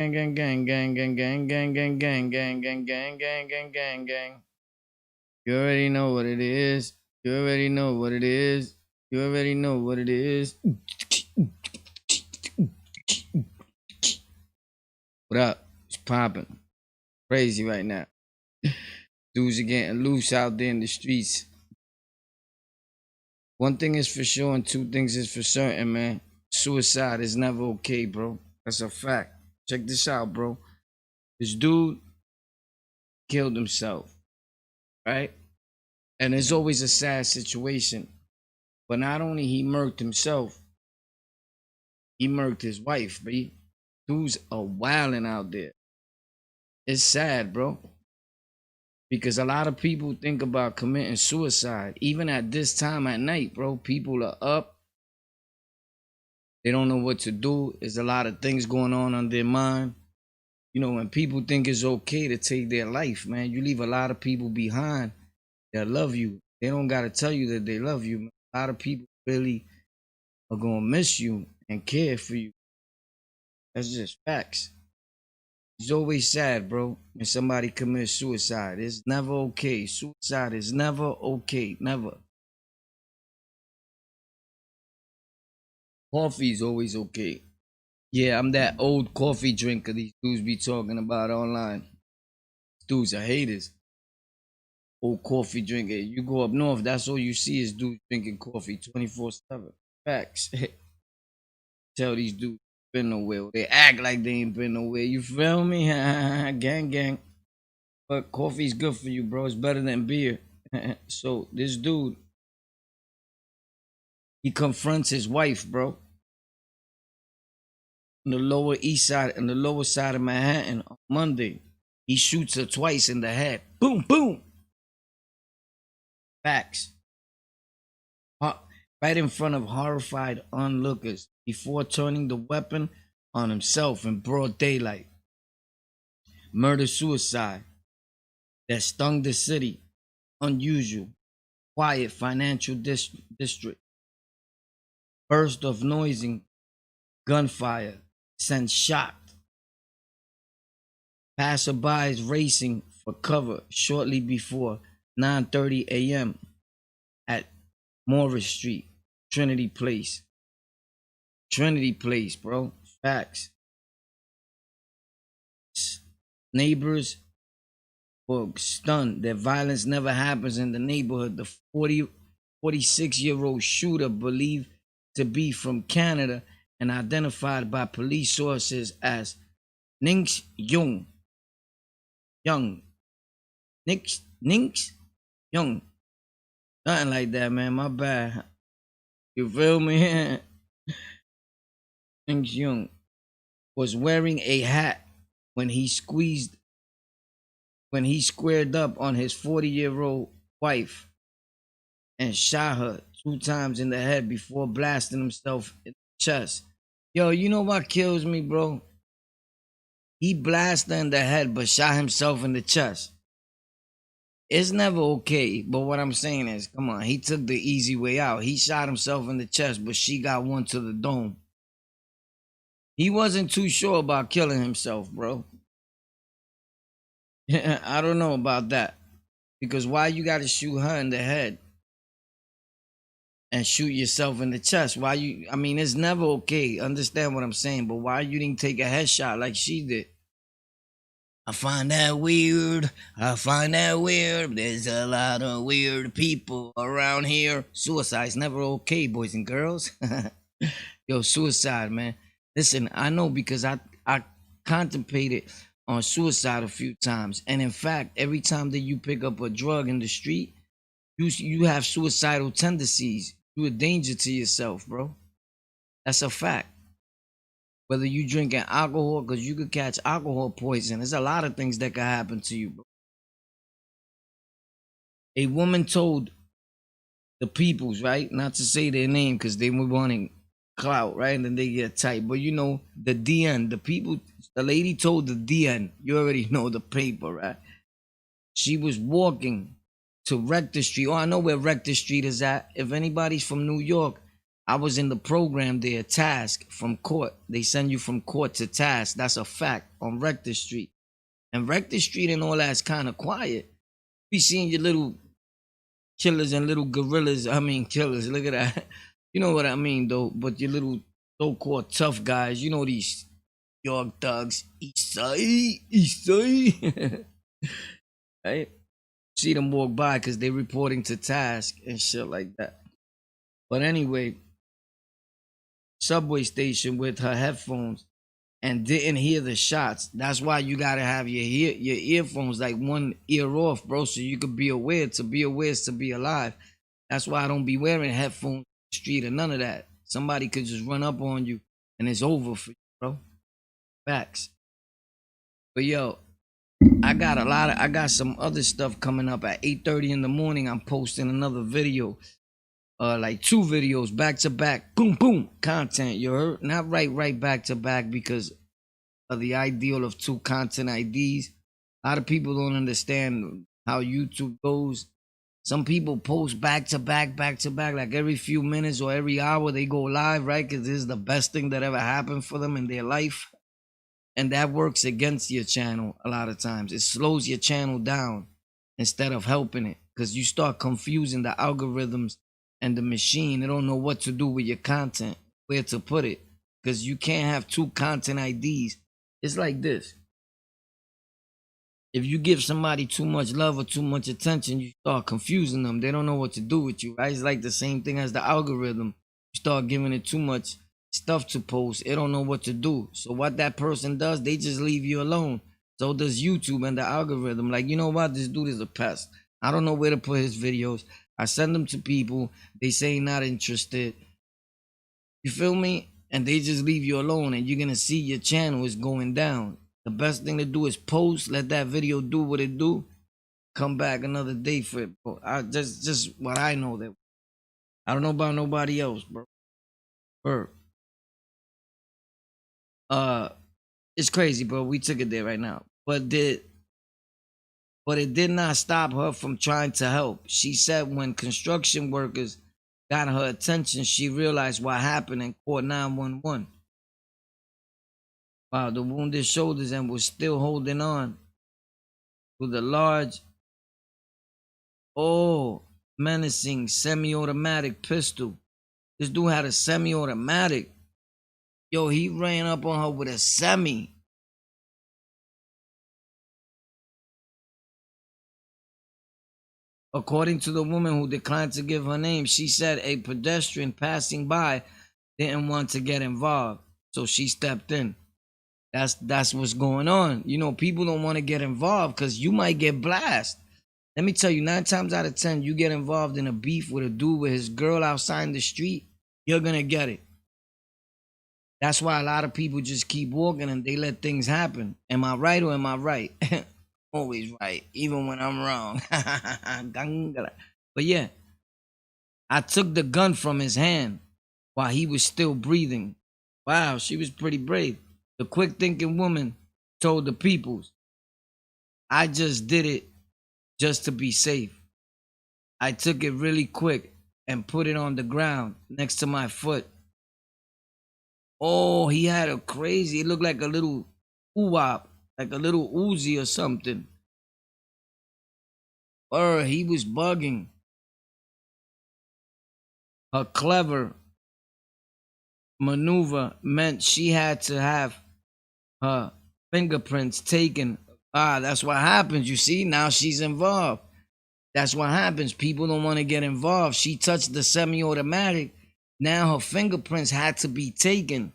gang, gang, gang, gang, gang, gang, gang, gang, gang, gang, gang, gang, gang, gang, gang. You already know what it is. You already know what it is. You already know what it is. What up? It's popping. Crazy right now. Dudes are getting loose out there in the streets. One thing is for sure and two things is for certain, man. Suicide is never okay, bro. That's a fact. Check this out, bro. This dude killed himself, right? And it's always a sad situation. But not only he murked himself, he murked his wife, B. Dudes are wilding out there. It's sad, bro. Because a lot of people think about committing suicide. Even at this time at night, bro. People are up. They don't know what to do. There's a lot of things going on their mind. You know, when people think it's okay to take their life, man, you leave a lot of people behind that love you. They don't got to tell you that they love you, man. A lot of people really are going to miss you and care for you. That's just facts. It's always sad, bro, when somebody commits suicide. It's never okay. Suicide is never okay. Never. Coffee is always okay. Yeah, I'm that old coffee drinker these dudes be talking about online. Dudes are haters. Old coffee drinker. You go up north, that's all you see is dudes drinking coffee 24/7. Facts. Tell these dudes been nowhere. They act like they ain't been nowhere. You feel me? Gang, gang. But coffee's good for you, bro. It's better than beer. So this dude, he confronts his wife, bro. On the lower east side, on the lower side of Manhattan on Monday. He shoots her twice in the head. Boom, boom. Facts. Right in front of horrified onlookers before turning the weapon on himself in broad daylight. Murder-suicide that stung the city. Unusual. Quiet financial district. Burst of noising gunfire sends shocked passerbys racing for cover shortly before 9:30 a.m. at Morris Street, Trinity Place. Trinity Place, bro. Facts. Neighbors were stunned that violence never happens in the neighborhood. The 46-year-old shooter, believed to be from Canada and identified by police sources as Ninx Young. Ninx Young. Nothing like that, man. My bad. You feel me? Ninx Young was wearing a hat when he squared up on his 40-year-old wife and shot her 2 times in the head before blasting himself in the chest. Yo, you know what kills me, bro? He blasted her in the head but shot himself in the chest. It's never okay, but what I'm saying is, come on, he took the easy way out. He shot himself in the chest, but she got one to the dome. He wasn't too sure about killing himself, bro. I don't know about that. Because why you gotta shoot her in the head and shoot yourself in the chest? Why you, I mean, it's never okay. Understand what I'm saying, but why you didn't take a headshot like she did? I find that weird. There's a lot of weird people around here. Suicide's never okay, boys and girls. Yo, suicide, man. Listen, I know because I contemplated on suicide a few times. And in fact, every time that you pick up a drug in the street, you have suicidal tendencies. You're a danger to yourself, bro. That's a fact. Whether you drinking alcohol, because you could catch alcohol poison. There's a lot of things that could happen to you, bro. A woman told the peoples, right, not to say their name because they were wanting clout, right, and then they get tight. But you know, the DN, the people, the lady told the DN, you already know the paper, right? She was walking to Rector Street. Oh, I know where Rector Street is at. If anybody's from New York, I was in the program there, task from court. They send you from court to task. That's a fact on Rector Street. And Rector Street and all that's kind of quiet. Be seeing your little killers and little gorillas. I mean, killers. Look at that. You know what I mean, though. But your little so-called tough guys. You know these York thugs. East side, east side. Right? See them walk by because they reporting to task and shit like that. But anyway, subway station with her headphones and didn't hear the shots. That's why you gotta have your earphones like one ear off, bro, so you could be aware. To be aware is to be alive. That's why I don't be wearing headphones on the street or none of that. Somebody could just run up on you and it's over for you, bro. Facts. But yo, I got some other stuff coming up at 8:30 in the morning. I'm posting another video. Like 2 videos back to back, boom, boom, content. You heard? Not right back to back because of the ideal of 2 content IDs. A lot of people don't understand how YouTube goes. Some people post back to back, like every few minutes or every hour they go live, right? Because this is the best thing that ever happened for them in their life. And that works against your channel a lot of times. It slows your channel down instead of helping it because you start confusing the algorithms and the machine. They don't know what to do with your content, where to put it, because you can't have 2 content IDs. It's like this. If you give somebody too much love or too much attention, you start confusing them. They don't know what to do with you, right? It's like the same thing as the algorithm. You start giving it too much stuff to post, it don't know what to do. So what that person does, they just leave you alone. So does YouTube and the algorithm. Like, you know what? This dude is a pest. I don't know where to put his videos. I send them to people. They say not interested. You feel me? And they just leave you alone. And you're going to see your channel is going down. The best thing to do is post. Let that video do what it do. Come back another day for it, bro. Just what I know. That I don't know about nobody else, bro. It's crazy, bro. We took it there right now. But it did not stop her from trying to help. She said when construction workers got her attention, she realized what happened and called 911. Wow, the wounded shoulders and was still holding on with a large, menacing semi-automatic pistol. This dude had a semi-automatic. Yo, he ran up on her with a semi. According to the woman who declined to give her name, she said a pedestrian passing by didn't want to get involved, so she stepped in. That's what's going on. You know, people don't want to get involved because you might get blasted. Let me tell you, 9 times out of 10, you get involved in a beef with a dude with his girl outside in the street, you're gonna get it. That's why a lot of people just keep walking and they let things happen. Am I right or am I right? Always right, even when I'm wrong. But yeah, I took the gun from his hand while he was still breathing. Wow, she was pretty brave. The quick thinking woman told the peoples, I just did it just to be safe. I took it really quick and put it on the ground next to my foot. Oh, he had a crazy, it looked like a little ooh-wop, like a little Uzi or something. Or he was bugging. Her clever maneuver meant she had to have her fingerprints taken. That's what happens. You see, now she's involved. That's what happens. People don't want to get involved. She touched the semi-automatic. Now her fingerprints had to be taken.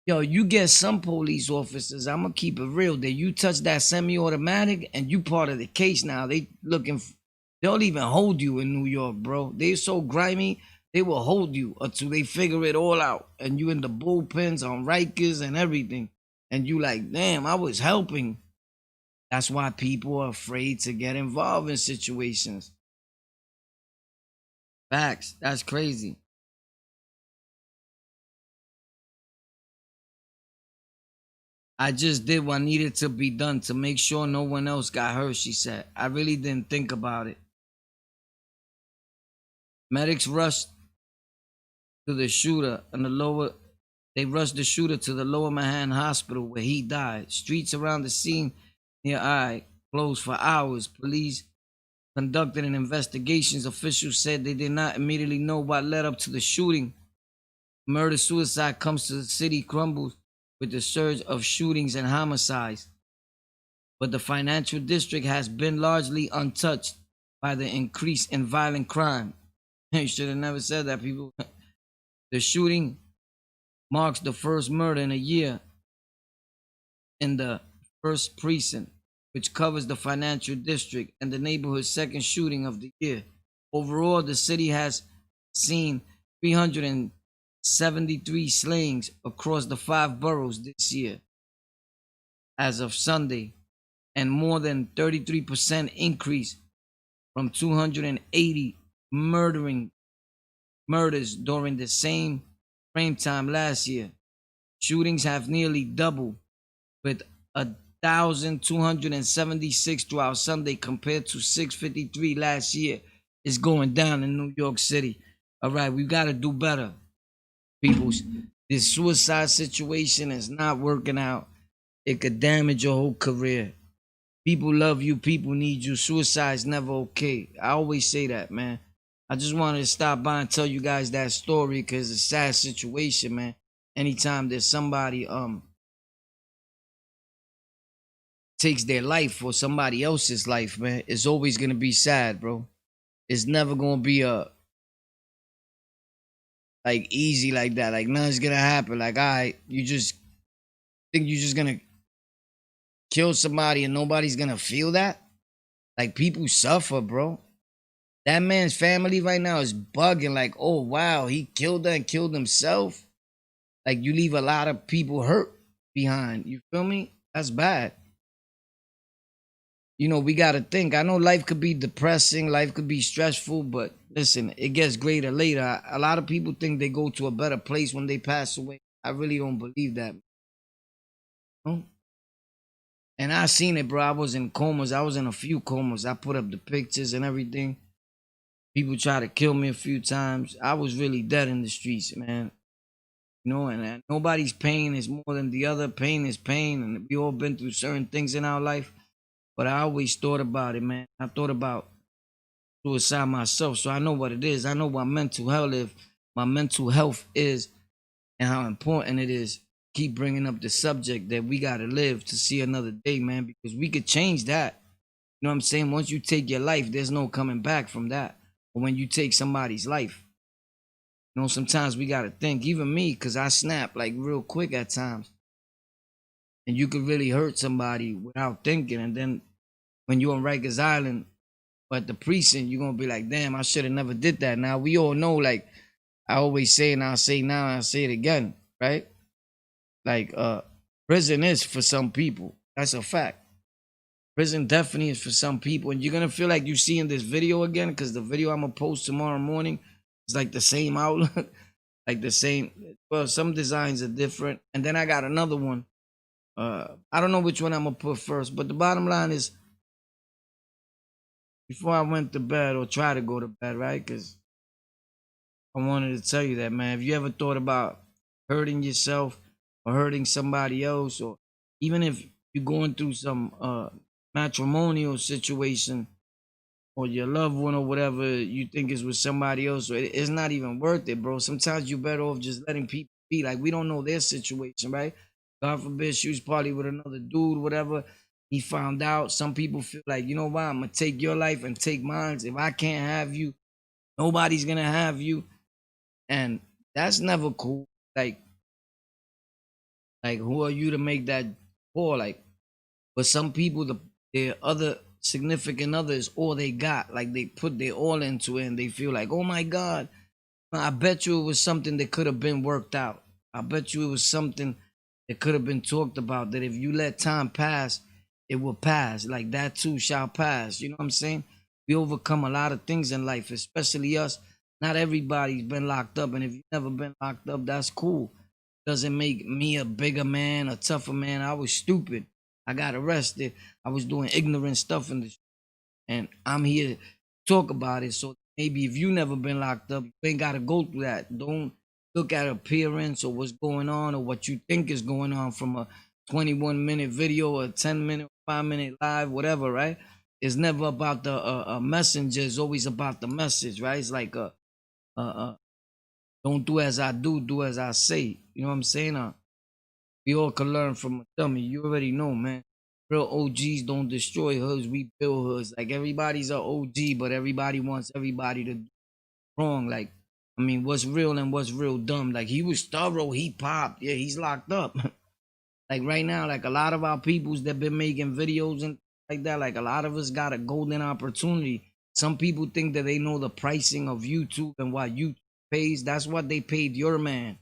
Yo, you get some police officers, I'm going to keep it real, that you touch that semi-automatic and you part of the case now. They'll even hold you in New York, bro. They're so grimy, they will hold you until they figure it all out. And you in the bullpens on Rikers and everything. And you like, damn, I was helping. That's why people are afraid to get involved in situations. Facts. That's crazy. I just did what needed to be done to make sure no one else got hurt, she said. I really didn't think about it. Medics rushed to the shooter and they rushed the shooter to the Lower Manhattan Hospital where he died. Streets around the scene near I closed for hours. Police conducted an investigation. Officials said they did not immediately know what led up to the shooting. Murder-suicide comes to the city crumbles with the surge of shootings and homicides. But the financial district has been largely untouched by the increase in violent crime. You should have never said that, people. The shooting marks the first murder in a year in the first precinct, which covers the financial district, and the neighborhood's second shooting of the year. Overall, the city has seen 373 slayings across the 5 boroughs this year as of Sunday, and more than 33% increase from 280 murders during the same frame time last year. Shootings have nearly doubled, with 1,276 throughout Sunday compared to 653 last year. It's going down in New York City. All right, we got to do better, people. This suicide situation is not working out. It could damage your whole career. People love you. People need you. Suicide is never okay. I always say that, man. I just wanted to stop by and tell you guys that story because it's a sad situation, man. Anytime there's somebody takes their life or somebody else's life, man, it's always gonna be sad, bro. It's never gonna be like easy like that. Like nothing's gonna happen. Like, all right, you just think you're just gonna kill somebody and nobody's gonna feel that? Like, people suffer, bro. That man's family right now is bugging. Like, oh wow, he killed her and killed himself. Like, you leave a lot of people hurt behind. You feel me? That's bad. You know, we got to think. I know life could be depressing, life could be stressful, but listen, it gets greater later. A lot of people think they go to a better place when they pass away. I really don't believe that. No? And I seen it, bro. I was in comas. I was in a few comas. I put up the pictures and everything. People tried to kill me a few times. I was really dead in the streets, man. You know, and nobody's pain is more than the other. Pain is pain, and we all been through certain things in our life. But I always thought about it, man. I thought about suicide myself, so I know what it is. I know what mental health is, and how important it is. Keep bringing up the subject that we gotta live to see another day, man, because we could change that. You know what I'm saying? Once you take your life, there's no coming back from that. But when you take somebody's life, you know, sometimes we gotta think. Even me, because I snap like real quick at times. And you could really hurt somebody without thinking. And then when you're on Rikers Island or at the precinct, you're gonna be like, damn, I should have never did that. Now we all know, like I always say, and I'll say now, and I'll say it again, right? Like prison is for some people. That's a fact. Prison definitely is for some people. And you're gonna feel like you see in this video again, because the video I'm gonna post tomorrow morning is like the same outlook, like the same. Well, some designs are different. And then I got another one. I don't know which one I'm gonna put first, but the bottom line is, before I went to bed or try to go to bed, right? Because I wanted to tell you that, man. Have you ever thought about hurting yourself or hurting somebody else, or even if you're going through some matrimonial situation or your loved one or whatever you think is with somebody else, or it's not even worth it, bro. Sometimes you're better off just letting people be. Like, we don't know their situation, right? God forbid she was probably with another dude, whatever. He found out. Some people feel like, you know what, I'm going to take your life and take mine. If I can't have you, nobody's going to have you. And that's never cool. Like, who are you to make that call? Like, but some people, their other significant other is all they got. Like, they put their all into it and they feel like, oh my God, I bet you it was something that could have been worked out. I bet you it was something that could have been talked about, that if you let time pass, it will pass. Like, that too shall pass. You know what I'm saying? We overcome a lot of things in life, especially us. Not everybody's been locked up. And if you've never been locked up, that's cool. Doesn't make me a bigger man, a tougher man. I was stupid. I got arrested. I was doing ignorant stuff in the and I'm here to talk about it. So maybe if you never been locked up, you ain't got to go through that. Don't look at appearance or what's going on or what you think is going on from a 21-minute video or 10-minute, 5-minute live, whatever, right? It's never about the messenger. It's always about the message, right? It's like don't do as I do, do as I say. You know what I'm saying? We all can learn from a dummy. You already know, man. Real OGs don't destroy hoods. We build hoods. Like everybody's an OG, but everybody wants everybody to do wrong. Like, I mean, what's real and what's real dumb? Like he was thorough. He popped. Yeah, he's locked up. Like right now, like a lot of our peoples that been making videos and like that, like a lot of us got a golden opportunity. Some people think that they know the pricing of YouTube and what YouTube pays. That's what they paid your man.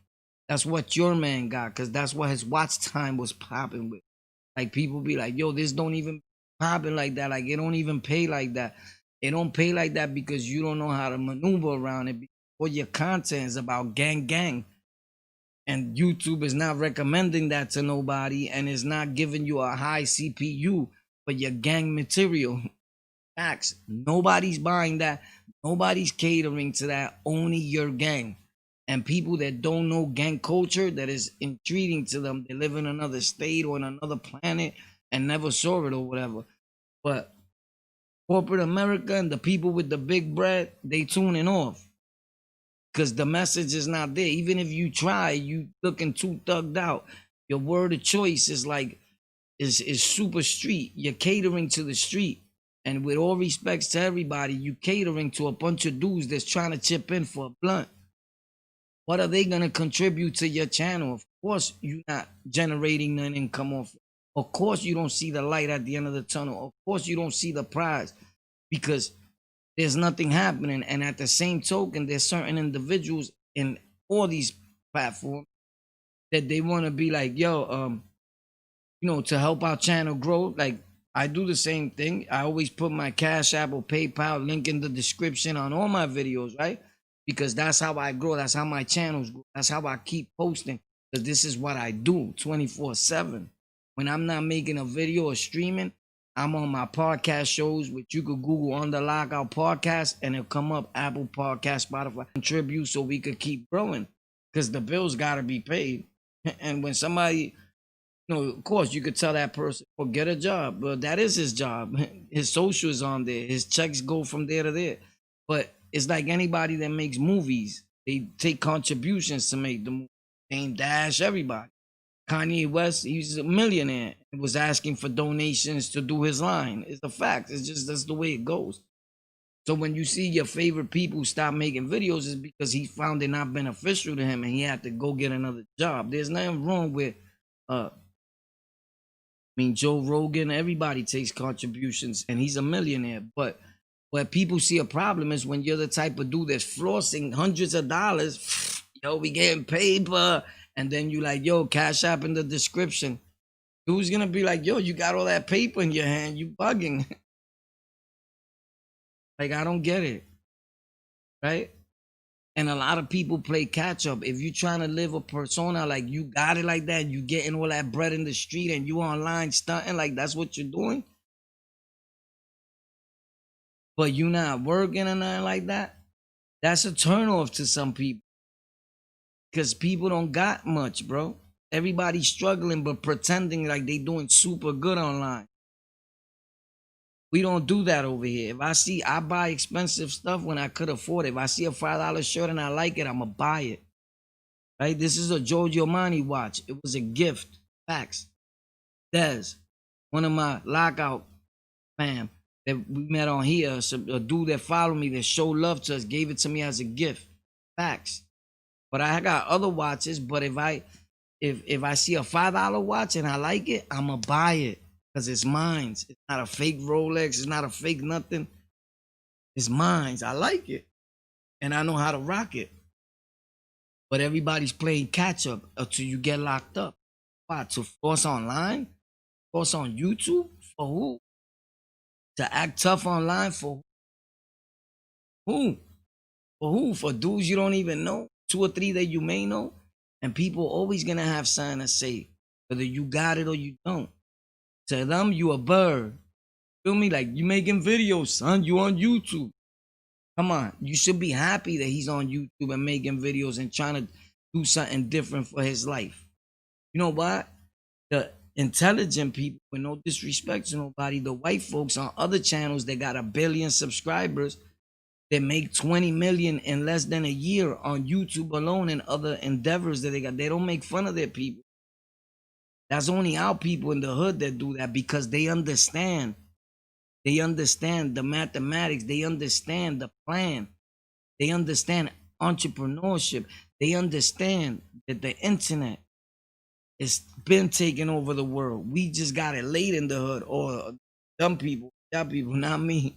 That's what your man got, because that's what his watch time was popping with. Like people be like, yo, this don't even popping like that. Like it don't even pay like that. It don't pay like that because you don't know how to maneuver around it. Or your content is about gang gang. And YouTube is not recommending that to nobody and is not giving you a high CPU for your gang material. Facts. Nobody's buying that. Nobody's catering to that. Only your gang. And people that don't know gang culture, that is intriguing to them. They live in another state or on another planet and never saw it or whatever. But corporate America and the people with the big bread, they tuning off. Because the message is not there. Even if you try, you looking too thugged out. Your word of choice is like, is super street. You're catering to the street. And with all respects to everybody, you catering to a bunch of dudes that's trying to chip in for a blunt. What are they going to contribute to your channel? Of course, you're not generating an income off it. Of course, you don't see the light at the end of the tunnel. Of course, you don't see the prize because there's nothing happening. And at the same token, there's certain individuals in all these platforms that they want to be like, yo, you know, to help our channel grow. Like I do the same thing. I always put my Cash App or PayPal link in the description on all my videos, right? Because that's how I grow. That's how my channels grow. That's how I keep posting. Because this is what I do 24/7. When I'm not making a video or streaming, I'm on my podcast shows, which you could Google on the Lockout podcast, and it'll come up Apple Podcast, Spotify. Contribute so we could keep growing. Because the bills got to be paid. And when somebody, you know, of course, you could tell that person, well, get a job. But that is his job. His social is on there. His checks go from there to there. But it's like anybody that makes movies. They take contributions to make the movie. Dame Dash, everybody. Kanye West, he's a millionaire and was asking for donations to do his line. It's a fact. It's just that's the way it goes. So when you see your favorite people stop making videos, it's because he found it not beneficial to him and he had to go get another job. There's nothing wrong with I mean, Joe Rogan, everybody takes contributions and he's a millionaire. But where people see a problem is when you're the type of dude that's flossing hundreds of dollars. Yo, we getting paper. And then you like, yo, Cash App in the description. Dude's gonna be like, yo, you got all that paper in your hand. You bugging. Like, I don't get it. Right? And a lot of people play catch up. If you're trying to live a persona like you got it like that, you getting all that bread in the street and you online stunting, like that's what you're doing. But you not working or nothing like that, that's a turnoff to some people. Because people don't got much, bro. Everybody's struggling but pretending like they doing super good online. We don't do that over here. If I buy expensive stuff when I could afford it. If I see a $5 shirt and I like it, I'm going to buy it. Right? This is a Giorgio Armani watch. It was a gift. Facts. Des, one of my Lockout fam that we met on here, a dude that followed me that showed love to us, gave it to me as a gift. Facts. But I got other watches, but if I see a $5 watch and I like it, I'm going to buy it because it's mine. It's not a fake Rolex. It's not a fake nothing. It's mine. I like it. And I know how to rock it. But everybody's playing catch up until you get locked up. Why? To force online? Force on YouTube? For who? To act tough online? For who? For who? For dudes you don't even know? 2 or 3 that you may know? And people always gonna have something to say, whether you got it or you don't. To them, you a bird. Feel me? Like, you making videos, son. You on YouTube. Come on. You should be happy that he's on YouTube and making videos and trying to do something different for his life. You know what? The intelligent people, with no disrespect to nobody, the white folks on other channels that got 1 billion subscribers, that make 20 million in less than a year on YouTube alone and other endeavors that they got. They don't make fun of their people. That's only our people in the hood that do that, because they understand. They understand the mathematics. They understand the plan. They understand entrepreneurship. They understand that the internet has been taking over the world. We just got it late in the hood, or some people, that people, not me.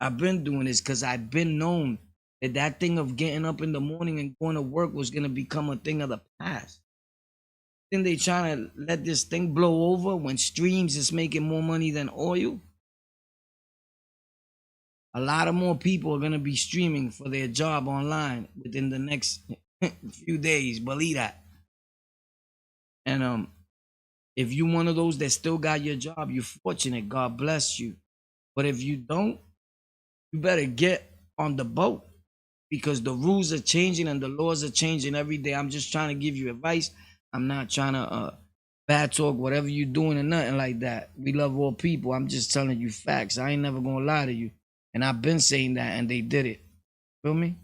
I've been doing this because I've been known that thing of getting up in the morning and going to work was going to become a thing of the past. Then they trying to let this thing blow over when streams is making more money than oil. A lot of more people are going to be streaming for their job online within the next few days. Believe that. And if you one of those that still got your job, you're fortunate. God bless you. But if you don't, you better get on the boat, because the rules are changing and the laws are changing every day. I'm just trying to give you advice. I'm not trying to bad talk whatever you're doing or nothing like that. We love all people. I'm just telling you facts. I ain't never gonna lie to you. And I've been saying that, and they did it. Feel me?